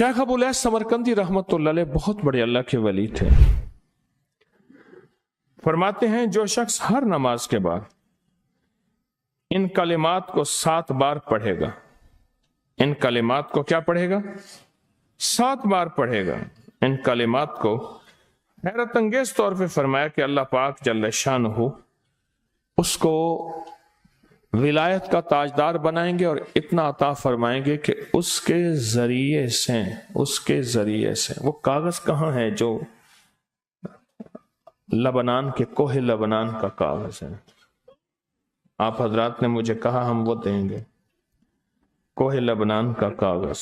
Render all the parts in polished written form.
Sheikh Abul Samarqandi रहमतुल्लाह अलैह बहुत बड़े अल्लाह के वली थे। फरमाते हैं जो शख्स हर नमाज के बाद इन कलिमात को 7 बार पढ़ेगा, इन कलिमात को क्या पढ़ेगा? 7 बार पढ़ेगा। इन कलिमात को हैरत अंगेज तौर पे फरमाया कि अल्लाह पाक जल्ल शानहू उसको विलायत का ताजदार बनाएंगे और इतना अता फरमाएंगे कि उसके जरिए से वो कागज कहाँ है जो लबनान के कोहे लबनान का कागज है। आप हजरात ने मुझे कहा हम वो देंगे, कोहे लबनान का कागज।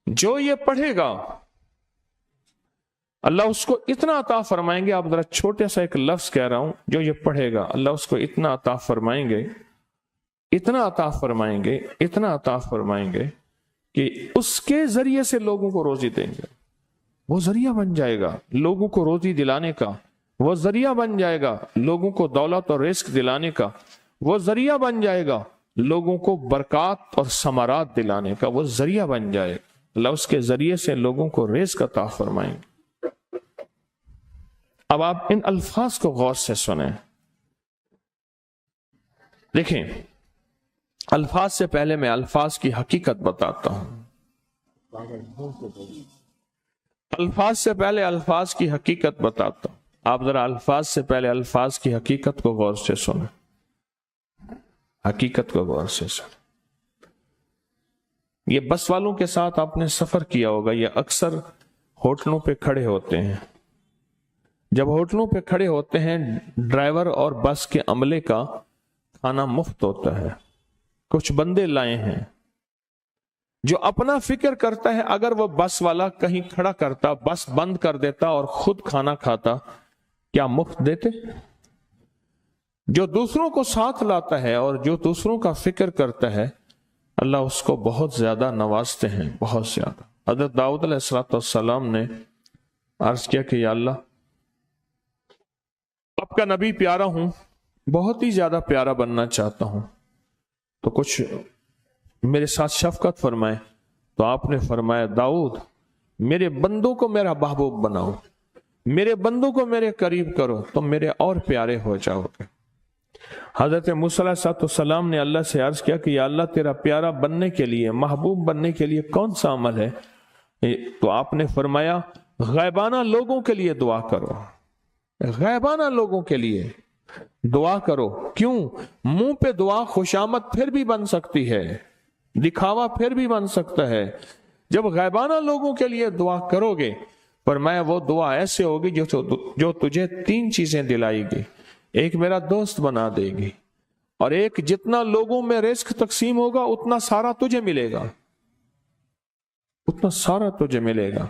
जो ये पढ़ेगा अल्लाह उसको इतना अता फरमाएंगे। आप जरा छोटे सा एक लफ्ज कह रहा हूं, जो ये पढ़ेगा अल्लाह उसको इतना अता फरमाएंगे, इतना अता फरमाएंगे, इतना अता फरमाएंगे कि उसके जरिए से लोगों को रोजी देंगे। वो जरिया बन जाएगा लोगों को रोजी दिलाने का, वो जरिया बन जाएगा लोगों को दौलत और रिस्क दिलाने का, वो जरिया बन जाएगा लोगों को बरकत और समारात दिलाने का, वो जरिया बन जाएगा। अल्लाह उसके जरिए से लोगों को रिस्क अता फरमाएंगे। अब आप इन अल्फाज को गौर से सुने। देखें, अल्फाज से पहले मैं अल्फाज की हकीकत बताता हूं। अल्फाज से पहले अल्फाज की हकीकत बताता हूं। आप जरा अल्फाज से पहले अल्फाज की हकीकत को गौर से सुने, हकीकत को गौर से सुने। ये बस वालों के साथ आपने सफर किया होगा, ये अक्सर होटलों पे खड़े होते हैं। जब होटलों पे खड़े होते हैं, ड्राइवर और बस के अमले का खाना मुफ्त होता है। कुछ बंदे लाए हैं जो अपना फिक्र करता है, अगर वो बस वाला कहीं खड़ा करता, बस बंद कर देता और खुद खाना खाता, क्या मुफ्त देते? जो दूसरों को साथ लाता है और जो दूसरों का फिक्र करता है, अल्लाह उसको बहुत ज्यादा नवाजते हैं, बहुत ज्यादा। हज़रत दाऊद अलैहिस्सलाम ने अर्ज किया कि या अल्लाह, आपका नबी प्यारा हूं, बहुत ही ज्यादा प्यारा बनना चाहता हूं, तो कुछ मेरे साथ शफकत फरमाए। तो आपने फरमाया, दाऊद मेरे बंदों को मेरा महबूब बनाओ, मेरे बंदों को मेरे करीब करो, तो मेरे और प्यारे हो जाओगे। हजरत मूसा अलैहिस्सलाम ने अल्लाह से अर्ज किया कि या अल्लाह, तेरा प्यारा बनने के लिए, महबूब बनने के लिए कौन सा अमल है? तो आपने फरमाया, गैबाना लोगों के लिए दुआ करो, गैबाना लोगों के लिए दुआ करो। क्यों? मुंह पे दुआ खुशामद फिर भी बन सकती है, दिखावा फिर भी बन सकता है। जब गैबाना लोगों के लिए दुआ करोगे, पर मैं वो दुआ ऐसे होगी जो तुझे 3 चीजें दिलाएगी। एक मेरा दोस्त बना देगी, और एक जितना लोगों में रिस्क तकसीम होगा उतना सारा तुझे मिलेगा, उतना सारा तुझे मिलेगा।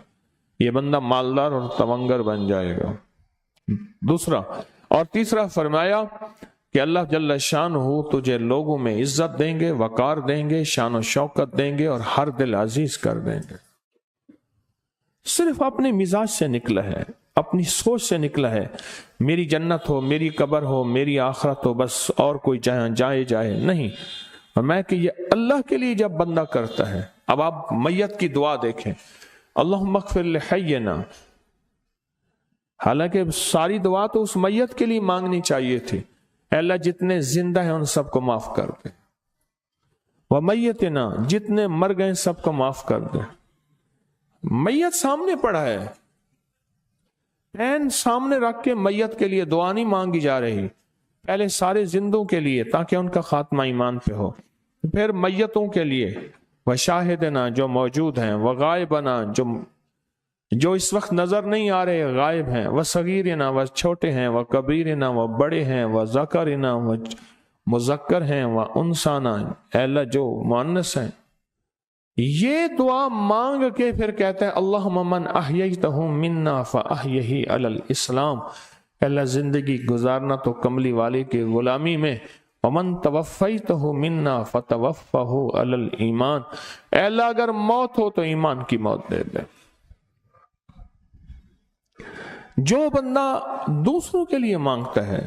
ये बंदा मालदार और तवंगर बन जाएगा। दूसरा और तीसरा फरमाया कि अल्लाह जल्ल शानहू तुझे लोगों में इज्जत देंगे, वकार देंगे, शान और शौकत देंगे और हर दिल अजीज कर देंगे। सिर्फ अपने मिजाज से निकला है, अपनी सोच से निकला है, मेरी जन्नत हो, मेरी कब्र हो, मेरी आखिरत हो, बस और कोई जाए जाए नहीं। और मैं कि ये अल्लाह के लिए जब बंदा करता है। अब आप मैयत की दुआ देखें, अल्लाहुम्मा अग़फ़िर लिहय्यिना, हालांकि सारी दुआ तो उस मैयत के लिए मांगनी चाहिए थी, अल्लाह जितने जिंदा हैं उन सबको माफ कर दे, व मैयतना, जितने मर गए सबको माफ कर दे। मैयत सामने पड़ा है, पैन सामने रख के मैयत के लिए दुआ नहीं मांगी जा रही, पहले सारे जिंदों के लिए ताकि उनका खात्मा ईमान पे हो, फिर मैयतों के लिए, व शाहिदना जो मौजूद हैं, व गायबना जो इस वक्त नजर नहीं आ रहे, गायब हैं, व सगीरना व छोटे हैं, व कबीरना व बड़े हैं, व ज़करना व मुज़क्कर हैं, व उनसाना अल्लाह जो मुअन्नस हैं। ये दुआ मांग के फिर कहते हैं अल्लाहुम्मा मन अहयैतहु मिन्ना फअहयिही अलल इस्लाम, अल्लाह जिंदगी गुजारना तो कमली वाले की गुलामी में, वमन तवफ़ैतहु मिन्ना फतवफ़्फ़हु अलल ईमान, अल्लाह अगर मौत हो तो ईमान की मौत दे दे। जो बंदा दूसरों के लिए मांगता है,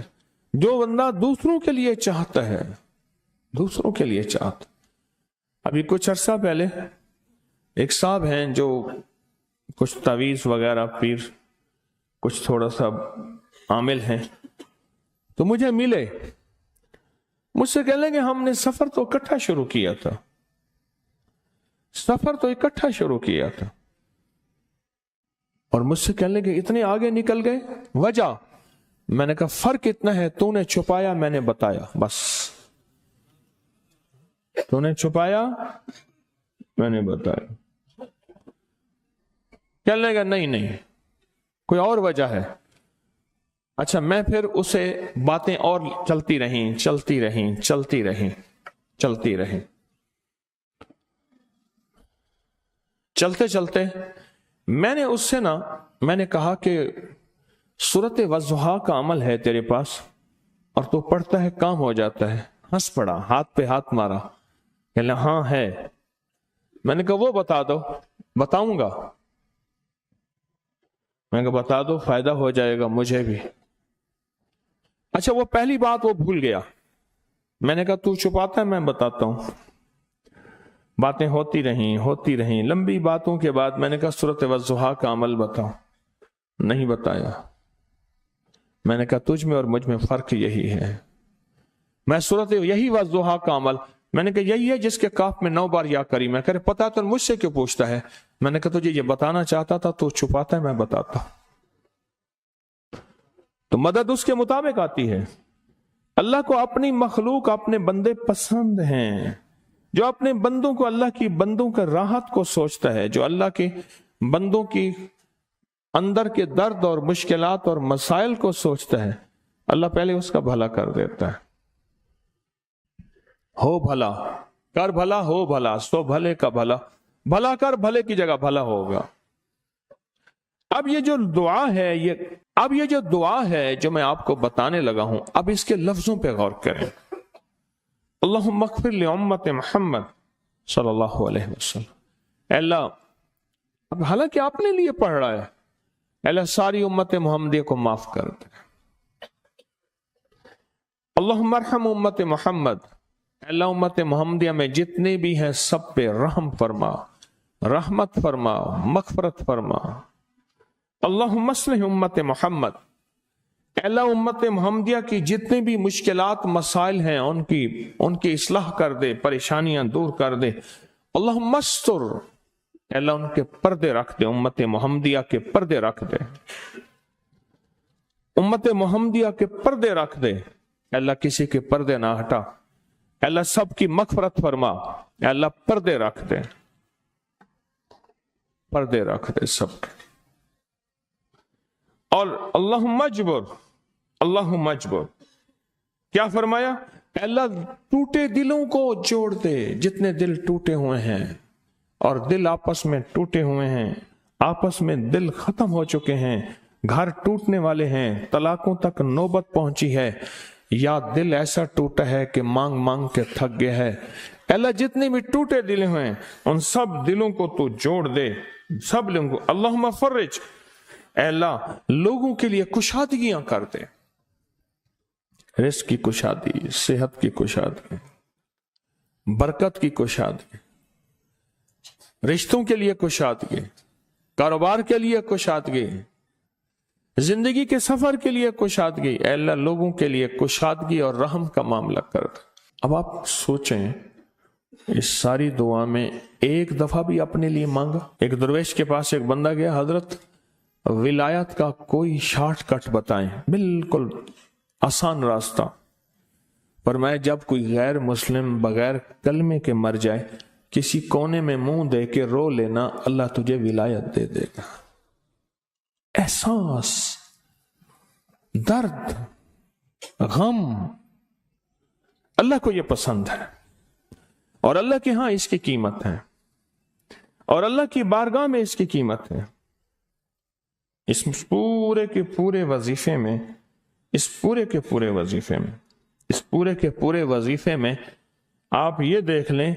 जो बंदा दूसरों के लिए चाहता है, दूसरों के लिए चाहता। अभी कुछ अर्सा पहले ایک صاحب ہیں جو کچھ تعویذ وغیرہ پیر کچھ تھوڑا سا عامل ہیں، تو مجھے ملے، مجھ سے کہنے لگے ہم نے سفر تو اکٹھا شروع کیا تھا، اور مجھ سے کہنے لگے اتنے آگے نکل گئے، وجہ؟ میں نے کہا فرق اتنا ہے، تو نے چھپایا میں نے بتایا، بس تو نے چھپایا میں نے بتایا۔ کہنے لگا نہیں کوئی اور وجہ ہے۔ اچھا، میں پھر اسے باتیں اور چلتی رہیں چلتے میں نے اس سے میں نے کہا کہ سورت والضحیٰ کا عمل ہے تیرے پاس اور تو پڑھتا ہے کام ہو جاتا ہے۔ ہنس پڑا، ہاتھ پہ ہاتھ مارا، کہنے لگا ہاں ہے۔ میں نے کہا وہ بتا دو۔ بتاؤں گا، میں نے کہا بتا دو، فائدہ ہو جائے گا مجھے بھی۔ اچھا، وہ پہلی بات وہ بھول گیا۔ میں نے کہا تو چھپاتا ہے میں بتاتا ہوں۔ باتیں ہوتی رہیں لمبی باتوں کے بعد میں نے کہا سورۃ والضحیٰ کا عمل بتاؤ، نہیں بتایا۔ میں نے کہا تجھ میں اور مجھ میں فرق یہی ہے، میں سورۃ یہی والضحیٰ کا عمل، میں نے کہا یہی ہے جس کے کاف میں 9 بار یا کری۔ میں کہہ پتا تو مجھ سے کیوں پوچھتا ہے؟ میں نے کہا تجھے یہ بتانا چاہتا تھا، تو چھپاتا ہے میں بتاتا۔ تو مدد اس کے مطابق آتی ہے۔ اللہ کو اپنی مخلوق، اپنے بندے پسند ہیں، جو اپنے بندوں کو، اللہ کی بندوں کا راحت کو سوچتا ہے، جو اللہ کے بندوں کی اندر کے درد اور مشکلات اور مسائل کو سوچتا ہے، اللہ پہلے اس کا بھلا کر دیتا ہے۔ ہو بھلا، کر بھلا، ہو بھلا، سو بھلے کا بھلا، بھلا کر بھلے کی جگہ بھلا ہوگا۔ اب یہ جو دعا ہے جو میں آپ کو بتانے لگا ہوں، اب اس کے لفظوں پہ غور کریں۔ اللہم اغفر لامت محمد صلی اللہ علیہ وسلم۔ اے اللہ، اب حالانکہ آپ نے لیے پڑھ رہا ہے، اے اللہ ساری امت محمدیہ کو معاف کر دے۔ اللہم ارحم امت محمد، اے اللہ امت محمدیہ میں جتنے بھی ہیں سب پہ رحم فرما، رحمت فرما، مغفرت فرما۔ اللہم اصلح امت محمد، اے اللہ امت محمدیہ کی جتنے بھی مشکلات مسائل ہیں ان کی اصلاح کر دے، پریشانیاں دور کر دے۔ اللہم استر، اے اللہ ان کے پردے رکھ دے، امت محمدیہ کے پردے رکھ دے، امت محمدیہ کے پردے رکھ دے۔ اے اللہ کسی کے پردے نہ ہٹا، اے اللہ سب کی مغفرت فرما، اے اللہ پردے رکھ دے، پردے رکھ دے سب کے۔ اور اللہم اجبر، کیا فرمایا؟ اے اللہ ٹوٹے دلوں کو جوڑ دے، جتنے دل ٹوٹے ہوئے ہیں اور دل آپس میں ٹوٹے ہوئے ہیں، آپس میں دل ختم ہو چکے ہیں، گھر ٹوٹنے والے ہیں، طلاقوں تک نوبت پہنچی ہے، یا دل ایسا ٹوٹا ہے کہ مانگ مانگ کے تھک گیا ہے۔ اے اللہ جتنے بھی ٹوٹے دل ہیں ان سب دلوں کو تو جوڑ دے، سب لوگوں کو۔ اللہم فرج، اے اللہ لوگوں کے لیے کشادگیاں کر دے، رزق کی کشادگی، صحت کی کشادگی، برکت کی کشادگی، رشتوں کے لیے کشادگی، کاروبار کے لیے کشادگی، زندگی کے سفر کے لیے کشادگی۔ اے اللہ لوگوں کے لیے کشادگی اور رحم کا معاملہ کر دے۔ اب آپ سوچیں، اس ساری دعا میں ایک دفعہ بھی اپنے لیے مانگا؟ ایک درویش کے پاس ایک بندہ گیا، حضرت ولایت کا کوئی شارٹ کٹ بتائیں، بالکل آسان راستہ۔ فرمایا جب کوئی غیر مسلم بغیر کلمے کے مر جائے، کسی کونے میں منہ دے کے رو لینا، اللہ تجھے ولایت دے دے گا۔ احساس، درد، غم، اللہ کو یہ پسند ہے، اور اللہ کے ہاں اس کی قیمت ہے، اور اللہ کی بارگاہ میں اس کی قیمت ہے۔ اس پورے کے پورے وظیفے میں آپ یہ دیکھ لیں،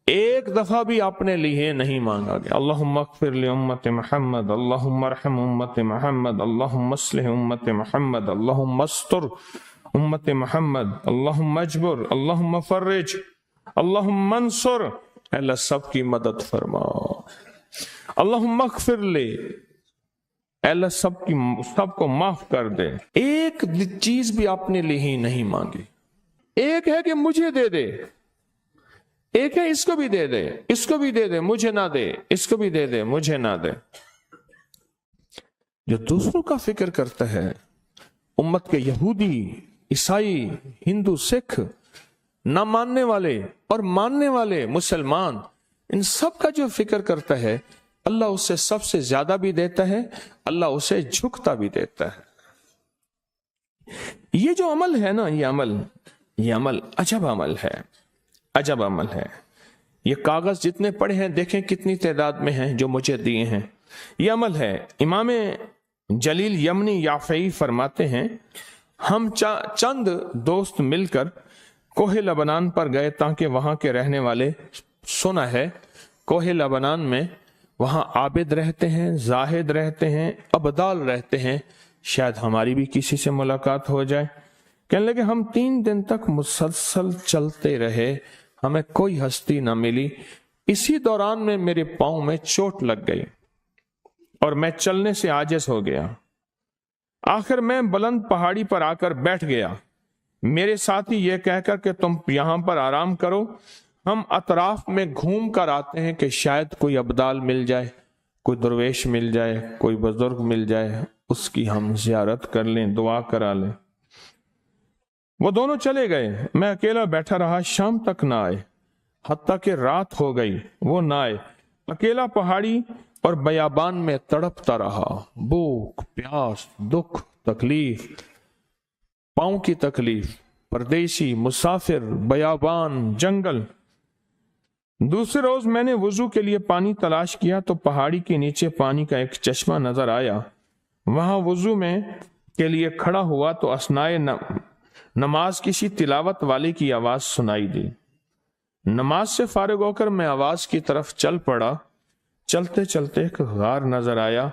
ایک دفعہ بھی اپنے لیے نہیں مانگا گیا۔ اللہم اغفر لامت محمد، اللہم ارحم امت محمد، اللہم اصلح امت محمد، اللہم استر امت محمد، اللہم اجبر، اللہم فرج، اللہم منصر۔ اللہ سب کی مدد فرما۔ अल्लाहुम्मा अग़फ़िर ले, अल्लाह सब को माफ कर दे। एक चीज भी आपने ली ही नहीं मांगी। एक है कि मुझे दे दे, एक है इसको भी दे दे, इसको भी दे दे, मुझे ना दे, इसको भी दे दे, मुझे ना दे। जो दूसरों का फिक्र करता है, उम्मत के यहूदी, ईसाई, हिंदू, सिख, ना मानने वाले और मानने वाले मुसलमान, इन सब का जो फिक्र करता है, अल्लाह उसे सबसे ज्यादा भी देता है, अल्लाह उसे झुकता भी देता है। ये जो अमल है ना, ये अमल अजब अमल है, अजब अमल है। ये कागज जितने पड़े हैं, देखें कितनी तादाद में हैं जो मुझे दिए हैं, ये अमल है। इमाम जलील यमनी याफई फरमाते हैं, हम चंद दोस्त मिलकर कोहे लबनान पर गए ताकि वहां के रहने वाले, सुना है कोहे लबनान में वहां आबिद रहते हैं, जाहिद रहते हैं, अबदाल रहते हैं, शायद हमारी भी किसी से मुलाकात हो जाए। कहने लगे हम 3 दिन तक मुसलसल चलते रहे, हमें कोई हस्ती ना मिली। इसी दौरान में मेरे पांव में चोट लग गई और मैं चलने से आजिज हो गया। आखिर मैं बुलंद पहाड़ी पर आकर बैठ गया। मेरे साथी ये कहकर कि तुम यहां पर आराम करो, हम अतराफ में घूम कर आते हैं कि शायद कोई अब्दाल मिल जाए, कोई दरवेश मिल जाए, कोई बुजुर्ग मिल जाए, उसकी हम जियारत कर लें, दुआ करा लें। वो दोनों चले गए, मैं अकेला बैठा रहा। शाम तक ना आए, हत्ता कि रात हो गई, वो ना आए। अकेला पहाड़ी और बयाबान में तड़पता रहा। भूख, प्यास, दुख, तकलीफ, पांव की तकलीफ, परदेसी, मुसाफिर, बयाबान, जंगल। दूसरे रोज मैंने वुजू के लिए पानी तलाश किया तो पहाड़ी के नीचे पानी का एक चश्मा नजर आया। वहां वुजू में के लिए खड़ा हुआ तो असनाए नमाज किसी तिलावत वाले की आवाज सुनाई दी। नमाज से फारिग होकर मैं आवाज की तरफ चल पड़ा। चलते चलते एक गार नजर आया।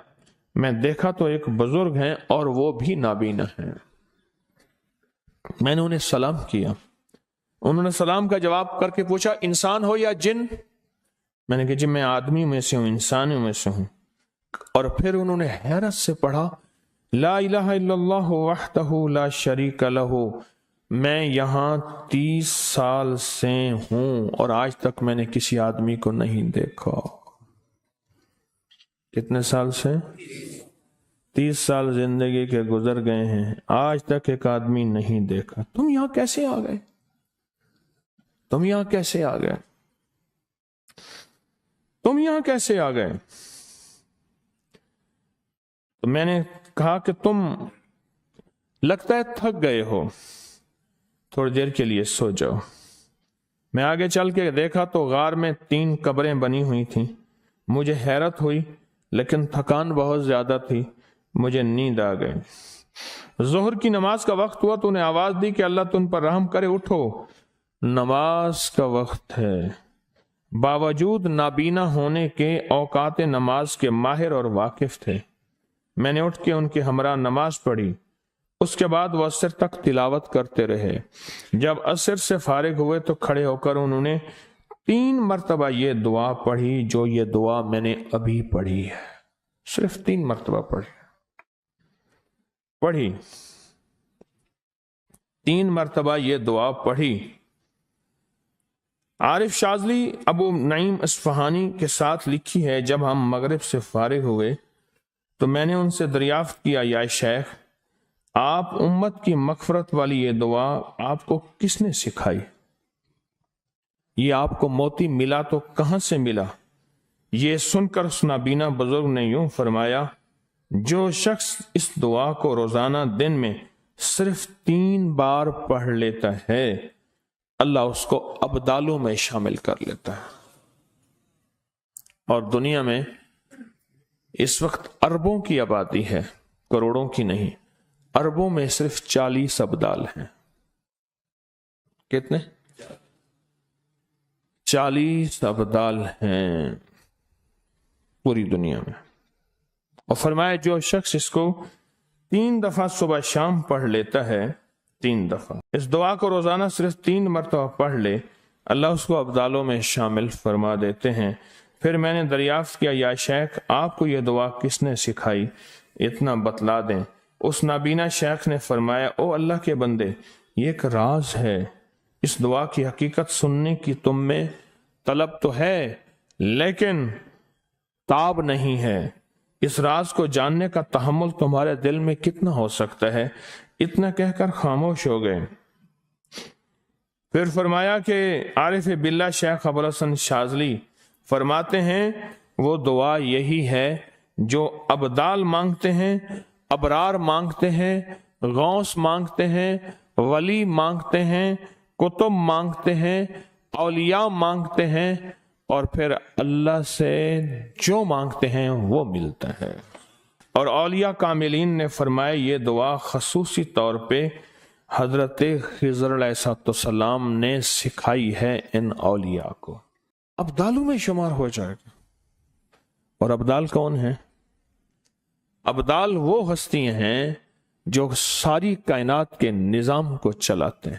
मैं देखा तो एक बुजुर्ग हैं और वो भी नाबीना हैं। मैंने उन्हें सलाम किया। उन्होंने सलाम का जवाब करके पूछा, इंसान हो या जिन? मैंने कहा जी मैं आदमी में से हूं, इंसानों में से हूं। और फिर उन्होंने हैरत से पढ़ा, ला इलाहा इल्लल्लाहु वहदहु ला शरीका लहू। मैं यहां 30 साल से हूं और आज तक मैंने किसी आदमी को नहीं देखा। कितने साल से? 30 साल जिंदगी के गुजर गए हैं, आज तक एक आदमी नहीं देखा। तुम यहां कैसे आ गए? तुम यहां कैसे आ गए? तुम यहां कैसे आ गए? तो मैंने कहा कि तुम लगता है थक गए हो, थोड़ी देर के लिए सो जाओ। मैं आगे चल के देखा तो गार में 3 कब्रें बनी हुई थीं। मुझे हैरत हुई लेकिन थकान बहुत ज्यादा थी, मुझे नींद आ गई। जोहर की नमाज का वक्त हुआ तो उन्हें आवाज दी कि अल्लाह तुम पर रहम करे, उठो, नमाज का वक्त है। बावजूद नाबीना होने के औकात नमाज के माहिर और वाकिफ थे। मैंने उठ के उनके हमरा नमाज पढ़ी। उसके बाद वो असर तक तिलावत करते रहे। जब असर से फारिग हुए तो खड़े होकर उन्होंने 3 मरतबा ये दुआ पढ़ी, जो ये दुआ मैंने अभी पढ़ी है। सिर्फ 3 मरतबा पढ़ी 3 मरतबा ये दुआ पढ़ी। आरिफ शाजली अबू नईम इस्फहानी के साथ लिखी है, जब हम मगरिब से फारिग हुए तो मैंने उनसे दरियाफ्त किया, या शेख आप उम्मत की मगफरत वाली ये दुआ आपको किसने सिखाई? ये आपको मोती मिला तो कहां से मिला? ये सुनकर उस नाबीना बुजुर्ग ने यूं फरमाया, जो शख्स इस दुआ को रोजाना दिन में सिर्फ 3 बार पढ़ लेता है, अल्लाह उसको अब्दालों में शामिल कर लेता है। और दुनिया में इस वक्त अरबों की आबादी है, करोड़ों की नहीं। अरबों में सिर्फ 40 अब्दाल हैं। कितने? 40 अब्दाल हैं पूरी दुनिया में। और फरमाया जो शख्स इसको 3 दफा सुबह शाम पढ़ लेता है, 3 दफा इस दुआ को रोजाना सिर्फ 3 मरतबा पढ़ ले, अल्लाह उसको अब्दालों में शामिल फरमा देते हैं। پھر میں نے دریافت کیا یا شیخ آپ کو یہ دعا کس نے سکھائی، اتنا بتلا دیں۔ اس نابینا شیخ نے فرمایا او اللہ کے بندے، یہ ایک راز ہے، اس دعا کی حقیقت سننے کی تم میں طلب تو ہے لیکن تاب نہیں ہے، اس راز کو جاننے کا تحمل تمہارے دل میں کتنا ہو سکتا ہے؟ اتنا کہہ کر خاموش ہو گئے۔ پھر فرمایا کہ عارف باللہ شیخ ابوالحسن شاذلی فرماتے ہیں وہ دعا یہی ہے جو ابدال مانگتے ہیں، ابرار مانگتے ہیں، غوث مانگتے ہیں، ولی مانگتے ہیں، کتب مانگتے ہیں، اولیاء مانگتے ہیں، اور پھر اللہ سے جو مانگتے ہیں وہ ملتا ہے۔ اور اولیاء کاملین نے فرمایا یہ دعا خصوصی طور پہ حضرت خضر علیہ السلام نے سکھائی ہے ان اولیاء کو، ابدالوں میں شمار ہو جائے گا۔ اور ابدال کون ہیں؟ ابدال وہ ہستیاں ہیں جو ساری کائنات کے نظام کو چلاتے ہیں۔